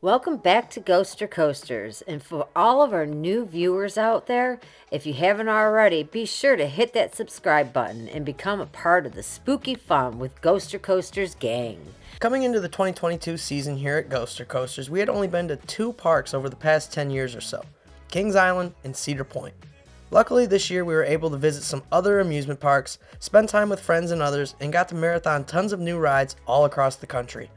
Welcome back to Ghoster Coasters. And for all of our new viewers out there, if you haven't already, be sure to hit that subscribe button and become a part of the spooky fun with Ghoster Coasters gang. Coming into the 2022 season here at Ghoster Coasters, we had only been to two parks over the past 10 years or so, Kings Island and Cedar Point. Luckily this year we were able to visit some other amusement parks, spend time with friends and others, and got to marathon tons of new rides all across the country.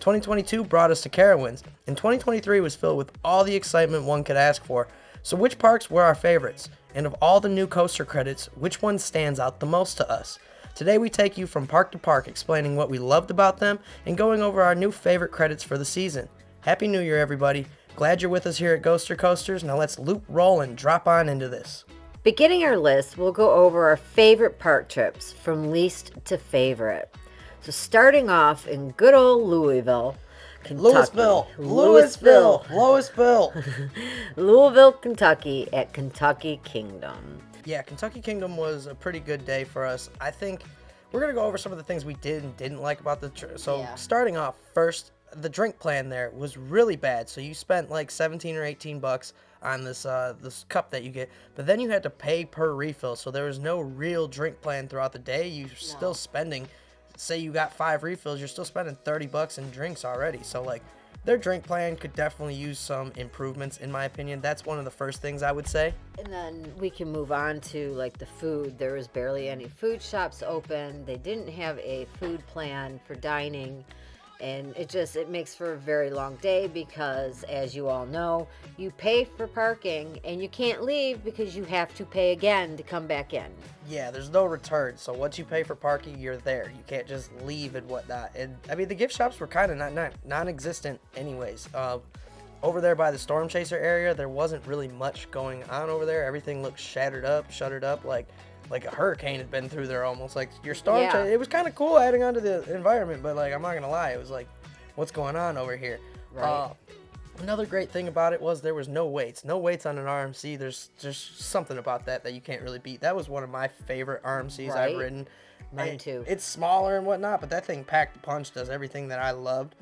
2022 brought us to Carowinds, and 2023 was filled with all the excitement one could ask for. So which parks were our favorites? And of all the new coaster credits, which one stands out the most to us? Today we take you from park to park, explaining what we loved about them and going over our new favorite credits for the season. Happy New Year, everybody. Glad you're with us here at Ghoster Coasters. Now let's loop, roll, and drop on into this. Beginning our list, we'll go over our favorite park trips from least to favorite. So starting off in good old Louisville, Kentucky. Louisville, Kentucky at Kentucky Kingdom. Yeah, Kentucky Kingdom was a pretty good day for us. I think we're going to go over some of the things we did and didn't like about the trip. So starting off first, the drink plan there was really bad. So you spent like 17 or 18 bucks on this cup that you get, but then you had to pay per refill. So there was no real drink plan throughout the day. You're still spending, say you got 5 refills, you're still spending 30 bucks in drinks already. So like their drink plan could definitely use some improvements in my opinion. That's one of the first things I would say. And then we can move on to like the food. There was barely any food shops open. They didn't have a food plan for dining. And it makes for a very long day because, as you all know, you pay for parking and you can't leave because you have to pay again to come back in. Yeah, there's no return. So once you pay for parking, you're there. You can't just leave and whatnot. And I mean, the gift shops were kind of non-existent anyways. Over there by the Storm Chaser area, there wasn't really much going on over there. Everything looked shuttered up, like a hurricane had been through there almost. Like your storm chaser, it was kind of cool adding on to the environment, but like I'm not gonna lie, it was like, what's going on over here? Right. Another great thing about it was there was no waits on an RMC. There's just something about that you can't really beat. That was one of my favorite RMCs I've ridden. Mine too. It's smaller and whatnot, but that thing packed a punch, does everything that I loved.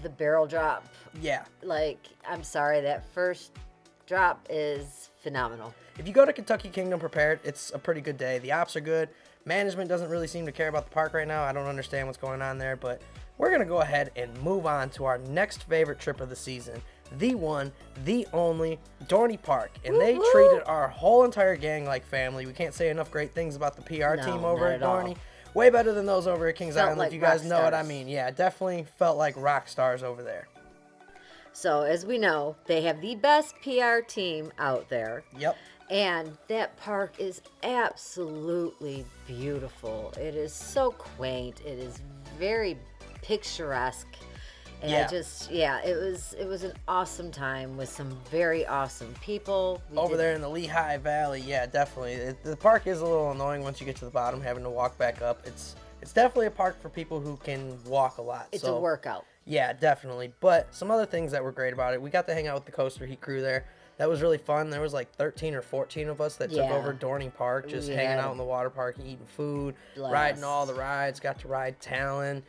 The barrel drop. Yeah. Like, I'm sorry, that first drop is phenomenal. If you go to Kentucky Kingdom prepared, it's a pretty good day. The ops are good. Management doesn't really seem to care about the park right now. I don't understand what's going on there, but we're going to go ahead and move on to our next favorite trip of the season. The one, the only, Dorney Park. And they treated our whole entire gang like family. We can't say enough great things about the PR team over at Dorney. Way better than those over at Kings Island, like if you guys know what I mean. Yeah, it definitely felt like rock stars over there. So, as we know, they have the best PR team out there. Yep. And that park is absolutely beautiful. It is so quaint. It is very picturesque. And it was an awesome time with some very awesome people. Over there in the Lehigh Valley, yeah, definitely. The park is a little annoying once you get to the bottom, having to walk back up. It's definitely a park for people who can walk a lot. It's a workout. Yeah, definitely. But some other things that were great about it, we got to hang out with the Coaster Heat crew there. That was really fun. There was like 13 or 14 of us that took over Dorney Park, just hanging out in the water park, eating food, riding all the rides, got to ride Talon,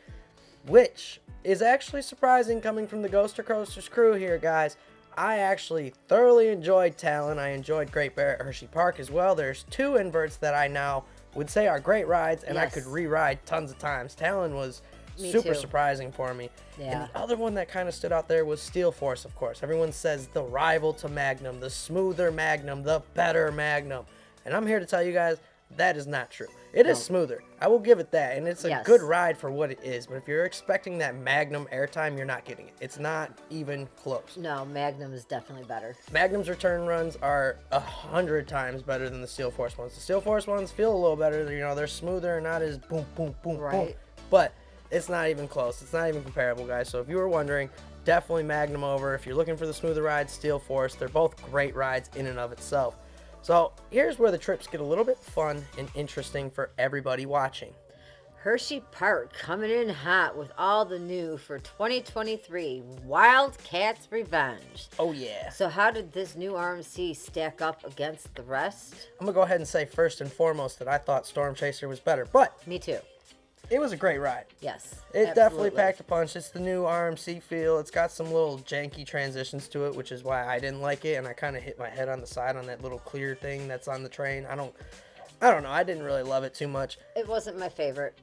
which is actually surprising coming from the Ghoster Coasters crew here, guys. I actually thoroughly enjoyed Talon. I enjoyed Great Bear at Hershey Park as well. There's 2 inverts that I now would say are great rides, and I could re-ride tons of times. Talon was super surprising for me. Yeah. And the other one that kind of stood out there was Steel Force, of course. Everyone says the rival to Magnum, the smoother Magnum, the better Magnum. And I'm here to tell you guys, that is not true. It is smoother. I will give it that. And it's a good ride for what it is. But if you're expecting that Magnum airtime, you're not getting it. It's not even close. No, Magnum is definitely better. Magnum's return runs are 100 times better than the Steel Force ones. The Steel Force ones feel a little better. You know, they're smoother and not as boom, boom, boom, boom. But it's not even close. It's not even comparable, guys. So if you were wondering, definitely Magnum over. If you're looking for the smoother ride, Steel Force. They're both great rides in and of itself. So here's where the trips get a little bit fun and interesting for everybody watching. Hershey Park coming in hot with all the new for 2023 Wildcats Revenge. Oh yeah. So how did this new RMC stack up against the rest? I'm going to go ahead and say first and foremost that I thought Storm Chaser was better. But me too. It was a great ride. Yes. It definitely packed a punch. It's the new RMC feel. It's got some little janky transitions to it, which is why I didn't like it, and I kind of hit my head on the side on that little clear thing that's on the train. I don't know. I didn't really love it too much. It wasn't my favorite.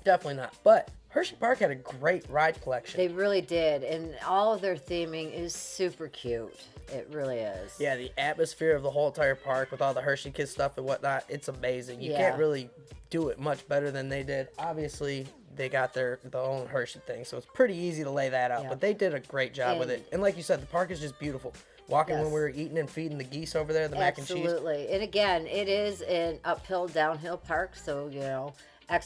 Definitely not. But Hershey Park had a great ride collection. They really did, and all of their theming is super cute. It really is. Yeah, the atmosphere of the whole entire park with all the Hershey Kids stuff and whatnot, it's amazing. You can't really do it much better than they did. Obviously, they got their own Hershey thing, so it's pretty easy to lay that out. But they did a great job with it. And like you said, the park is just beautiful. Walking when we were eating and feeding the geese over there, the mac and cheese. Absolutely. And again, it is an uphill, downhill park, so, you know,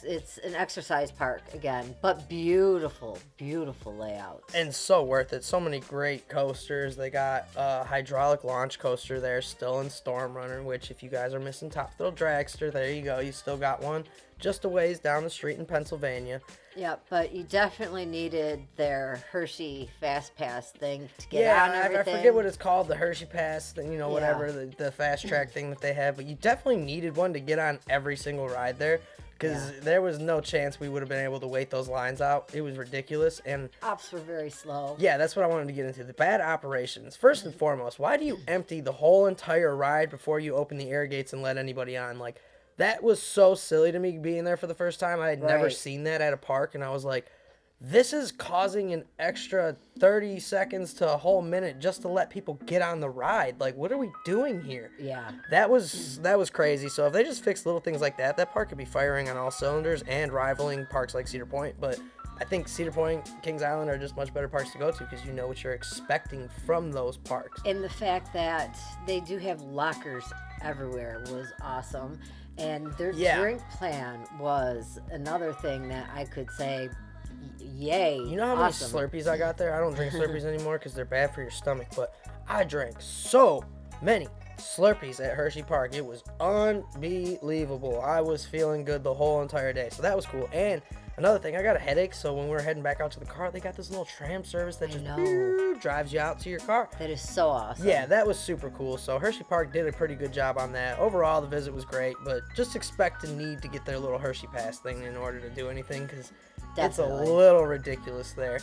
it's an exercise park again, but beautiful, beautiful layouts. And so worth it. So many great coasters. They got a hydraulic launch coaster there still in Storm Runner, which if you guys are missing Top Thrill Dragster, there you go. You still got one just a ways down the street in Pennsylvania. Yeah, but you definitely needed their Hershey Fast Pass thing to get on everything. I forget what it's called, the Hershey Pass thing, you know, whatever, the fast track thing that they have. But you definitely needed one to get on every single ride there. Because there was no chance we would have been able to wait those lines out. It was ridiculous. And ops were very slow. Yeah, that's what I wanted to get into. The bad operations. First and foremost, why do you empty the whole entire ride before you open the air gates and let anybody on? Like, that was so silly to me being there for the first time. I had never seen that at a park. And I was like, this is causing an extra 30 seconds to a whole minute just to let people get on the ride. Like, what are we doing here? Yeah. That was crazy. So if they just fix little things like that, that park could be firing on all cylinders and rivaling parks like Cedar Point. But I think Cedar Point, Kings Island are just much better parks to go to because you know what you're expecting from those parks. And the fact that they do have lockers everywhere was awesome. And their drink plan was another thing that I could say, yay. You know how many Slurpees I got there? I don't drink Slurpees anymore because they're bad for your stomach, but I drank so many Slurpees at Hershey Park. It was unbelievable. I was feeling good the whole entire day, so that was cool. And another thing, I got a headache, so when we were heading back out to the car, they got this little tram service that just drives you out to your car. That is so awesome. Yeah, that was super cool. So Hershey Park did a pretty good job on that. Overall, the visit was great, but just expect to need to get their little Hershey Pass thing in order to do anything because it's a little ridiculous there.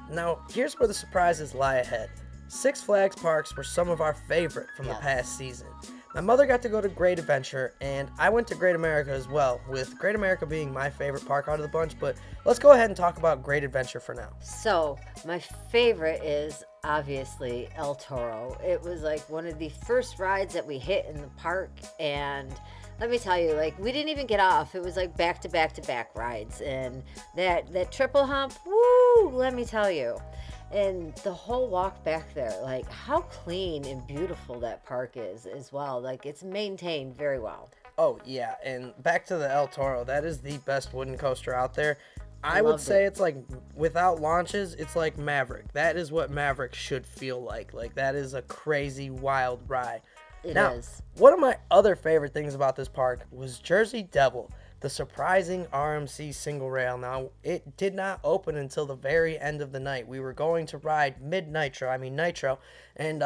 Now, here's where the surprises lie ahead. Six Flags parks were some of our favorite from the past season. My mother got to go to Great Adventure, and I went to Great America as well, with Great America being my favorite park out of the bunch, but let's go ahead and talk about Great Adventure for now. So, my favorite is obviously El Toro. It was like one of the first rides that we hit in the park, and let me tell you, like, we didn't even get off. It was like back to back to back rides, and that triple hump, woo, let me tell you. And the whole walk back there, like how clean and beautiful that park is as well. Like it's maintained very well. Oh yeah, and back to the El Toro, that is the best wooden coaster out there. I would say it's like, without launches, it's like Maverick. That is what Maverick should feel like. Like that is a crazy, wild ride. It is. One of my other favorite things about this park was Jersey Devil, the surprising RMC single rail. Now, it did not open until the very end of the night. We were going to ride Nitro, and,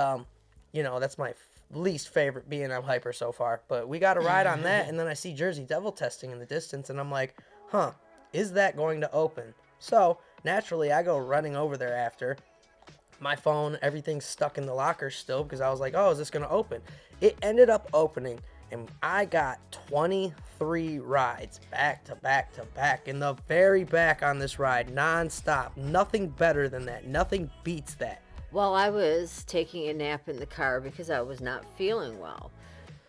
you know, that's my least favorite B&M Hyper so far. But we got a ride on that, and then I see Jersey Devil testing in the distance, and I'm like, huh, is that going to open? So, naturally, I go running over there after. My phone, everything's stuck in the locker still because I was like, oh, is this going to open? It ended up opening, and I got 23 rides back to back to back. In the very back on this ride, nonstop. Nothing better than that. Nothing beats that. Well, I was taking a nap in the car because I was not feeling well.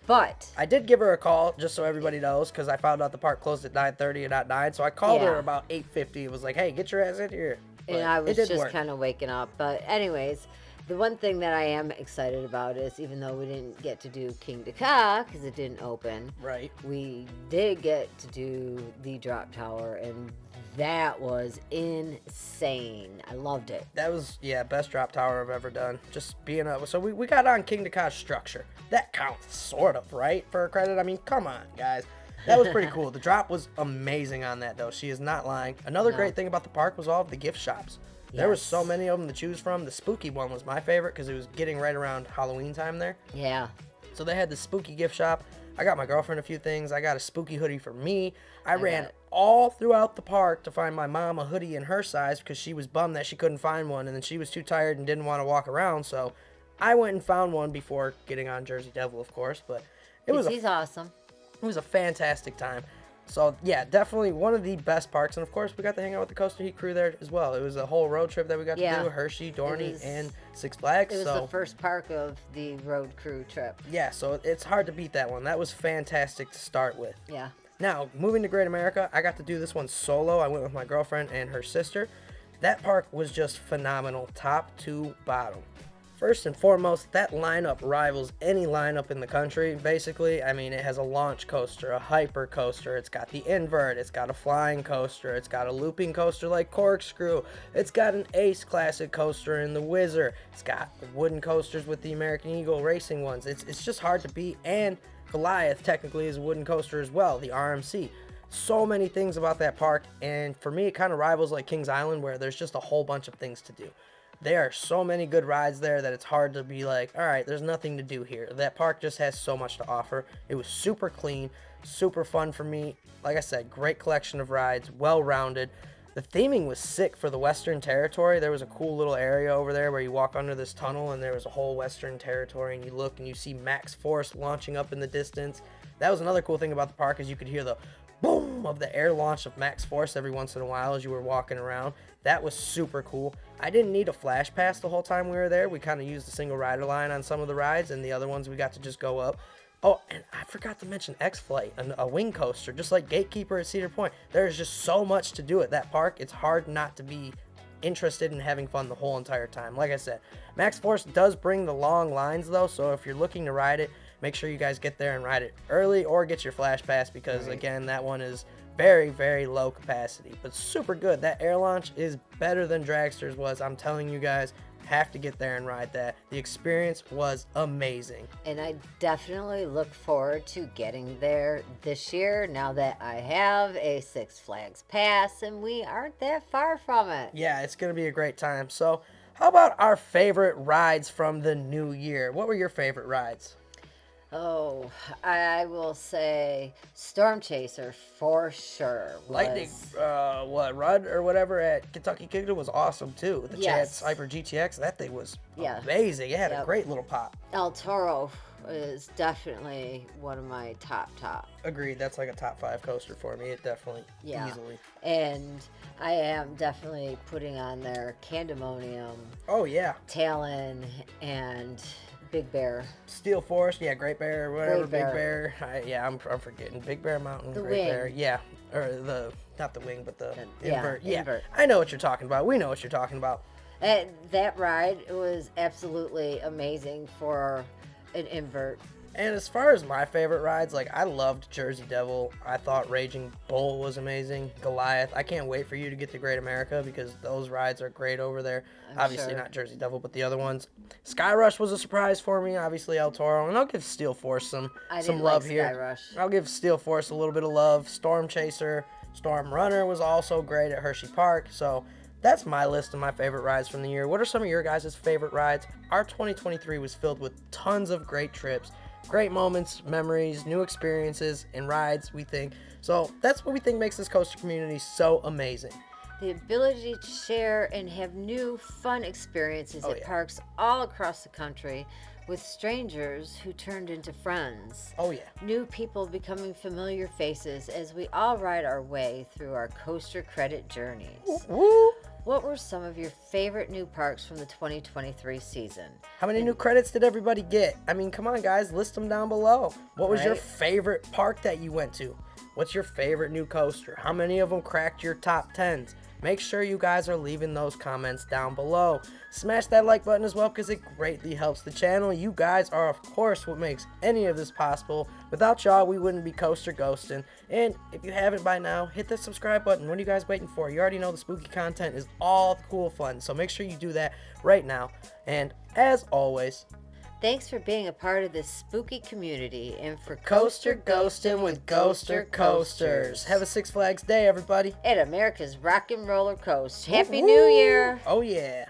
But I did give her a call, just so everybody knows, because I found out the park closed at 9:30 and not 9. So I called her about 8:50. It was like, hey, get your ass in here. But and I was just kind of waking up. But anyways, the one thing that I am excited about is, even though we didn't get to do King Dakar because it didn't open, right? We did get to do the drop tower, and that was insane. I loved it. That was, best drop tower I've ever done. Just being up. So we got on King Dakar's structure. That counts, sort of, right? For a credit. I mean, come on, guys. That was pretty cool. The drop was amazing on that, though. She is not lying. Another great thing about the park was all of the gift shops. There was so many of them to choose from. The spooky one was my favorite because it was getting right around Halloween time there. Yeah. So they had the spooky gift shop. I got my girlfriend a few things. I got a spooky hoodie for me. I ran all throughout the park to find my mom a hoodie in her size because she was bummed that she couldn't find one, and then she was too tired and didn't want to walk around, so I went and found one before getting on Jersey Devil, of course, but He's awesome. it was a fantastic time. So, yeah, definitely one of the best parks. And, of course, we got to hang out with the Coaster Heat crew there as well. It was a whole road trip that we got to do. Hershey, Dorney, and Six Flags. It was the first park of the road crew trip. Yeah, so it's hard to beat that one. That was fantastic to start with. Yeah. Now, moving to Great America, I got to do this one solo. I went with my girlfriend and her sister. That park was just phenomenal, top to bottom. First and foremost, that lineup rivals any lineup in the country, basically. I mean, it has a launch coaster, a hyper coaster, it's got the invert, it's got a flying coaster, it's got a looping coaster like Corkscrew, it's got an Ace Classic coaster in the Whizzer, it's got the wooden coasters with the American Eagle racing ones. It's just hard to beat, and Goliath technically is a wooden coaster as well, the RMC. So many things about that park, and for me, it kind of rivals like Kings Island, where there's just a whole bunch of things to do. There are so many good rides there that it's hard to be like, all right, there's nothing to do here. That park just has so much to offer. It was super clean, super fun for me. Like I said, great collection of rides, well-rounded. The theming was sick for the Western Territory. There was a cool little area over there where you walk under this tunnel and there was a whole Western Territory, and you look and you see Max Force launching up in the distance. That was another cool thing about the park, is you could hear the boom of the air launch of Max Force every once in a while as you were walking around. That was super cool. I didn't need a flash pass the whole time we were there. We kind of used the single rider line on some of the rides, and the other ones we got to just go up. Oh, and I forgot to mention X-Flight, a wing coaster, just like Gatekeeper at Cedar Point. There's just so much to do at that park. It's hard not to be interested in having fun the whole entire time. Like I said, Max Force does bring the long lines though, so if you're looking to ride it, make sure you guys get there and ride it early or get your flash pass, because again, that one is very, very low capacity, but super good. That air launch is better than Dragster's was. I'm telling you guys, have to get there and ride that. The experience was amazing. And I definitely look forward to getting there this year now that I have a Six Flags pass and we aren't that far from it. Yeah, it's going to be a great time. So, how about our favorite rides from the new year? What were your favorite rides? Oh, I will say Storm Chaser for sure. Lightning, Rudd or whatever at Kentucky Kingdom was awesome too. The Chance Hyper GTX, that thing was amazing. It had a great little pop. El Toro is definitely one of my top. Agreed. That's like a top 5 coaster for me. It definitely, easily. And I am definitely putting on there Candemonium. Oh yeah. Talon and Big Bear. Steel Forest, Great Bear, whatever, Big Bear. I'm forgetting. Big Bear Mountain, the Great wing. Bear. Yeah, or not the wing, but the invert. Invert. I know what you're talking about. We know what you're talking about. That ride was absolutely amazing for an invert. And as far as my favorite rides, like I loved Jersey Devil. I thought Raging Bull was amazing. Goliath. I can't wait for you to get to Great America because those rides are great over there. Obviously not Jersey Devil, but the other ones. Sky Rush was a surprise for me. Obviously El Toro, and I'll give Steel Force some love here. Sky Rush. I'll give Steel Force a little bit of love. Storm Chaser, Storm Runner was also great at Hershey Park. So that's my list of my favorite rides from the year. What are some of your guys' favorite rides? Our 2023 was filled with tons of great trips. Great moments, memories, new experiences, and rides, we think. So that's what we think makes this coaster community so amazing. The ability to share and have new fun experiences at parks all across the country with strangers who turned into friends. Oh yeah. New people becoming familiar faces as we all ride our way through our coaster credit journeys. Woo! What were some of your favorite new parks from the 2023 season? How many new credits did everybody get? I mean, come on, guys, list them down below. What was your favorite park that you went to? What's your favorite new coaster? How many of them cracked your top 10s? Make sure you guys are leaving those comments down below. Smash that like button as well because it greatly helps the channel. You guys are, of course, what makes any of this possible. Without y'all, we wouldn't be coaster ghosting. And if you haven't by now, hit that subscribe button. What are you guys waiting for? You already know the spooky content is all cool fun, so make sure you do that right now. And as always, thanks for being a part of this spooky community and for Coaster Ghosting with Ghoster Coasters. Have a Six Flags day, everybody. At America's Rock and Roller Coast. Happy New Year! Oh, yeah.